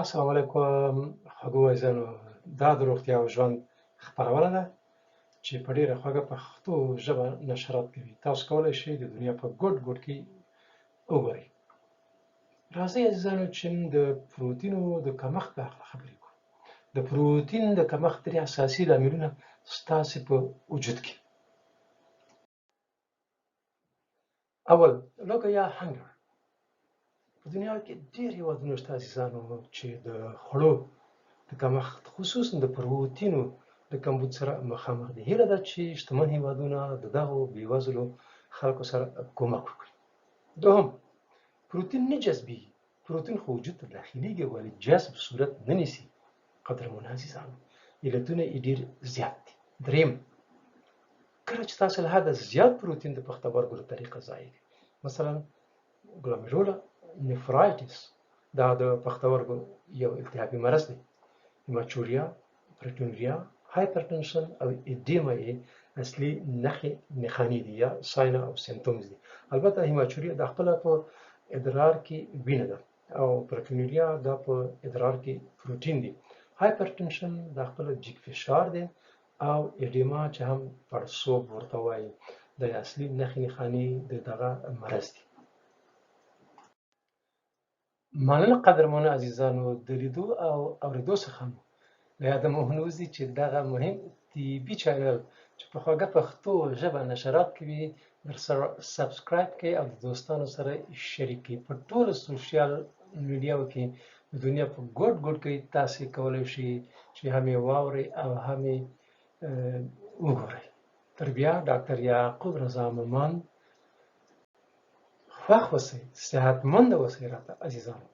السلام علیکم خوږو عزیزانو دا د روغتیا او ژوند خپرونه ده چې په ډیره خوږه پښتو ژبه نشرات کوي. تاسو کولی شئ د دنیا په ګوټ ګوټ کې وګورئ. راځئ عزیزانو چې د پروتینو د کمښت په اړه خبرې کوو. د پروتین د کمښت درې اساسي لاملونه ستاسې په وجود کې. اول لوږه یا هنګر. په دنیا کې ډېر هېوادونه شته عزیزانو چې د خوړو د کمښت خصوصا د پروتینو د کمبود سره مخامخ دي. هیله ده چې شتمن هېوادونه د دغو بېوزلو خلکو سره کومک وکړي. دوهم، پروتین نه جذبېږي. پروتین خو وجود ته داخلېږي ولې جذب صورت نه نیسي. قدرمنو عزیزانو علتونه یې ډېر زیات دي. درېیم، کله چې تاسو له حده زیات پروتین د پښتورګو له طریقه ضایع کړئ، مثلا ګلومیرولا نفرایټس دا د پښتورګو یو التهابي مرض دی. هیماچوریا، پروتینوریا، هایپرټنشن او ایدیما یې اصلي نښانې دي یا ساینه او سیمپتومز دي. البته هیماچوریا دا خپله په ادرار کې وینه ده او پروتینوریا دا په ادرار کې پروتین دي. هایپرټنشن دا خپله جګ فشار دی او ایدیما چې هم پړسوب ورته وایي د اصلي نښانې د دغه مرض دي. مننه قدرمنو عزیزانو د لیدو او اورېدو څخه مو له یاده مو ونوځي چې دغه مهم طبي چینل چې په خوږه پښتو ژبه نشرات کوي درسره سبسکرایب کړئ او د دوستانو سره شریک کړئ. په ټولو سوشل میډیاو کې د دنیا په ګوټ ګوټ کې تاسې کولی شئ چې هم یې واورئ او هم یې وګورئ. تر بیا ډاکټر یعقوب رضا مومند خوښ اوسئ، صحتمند اوسئ راته عزیزانو.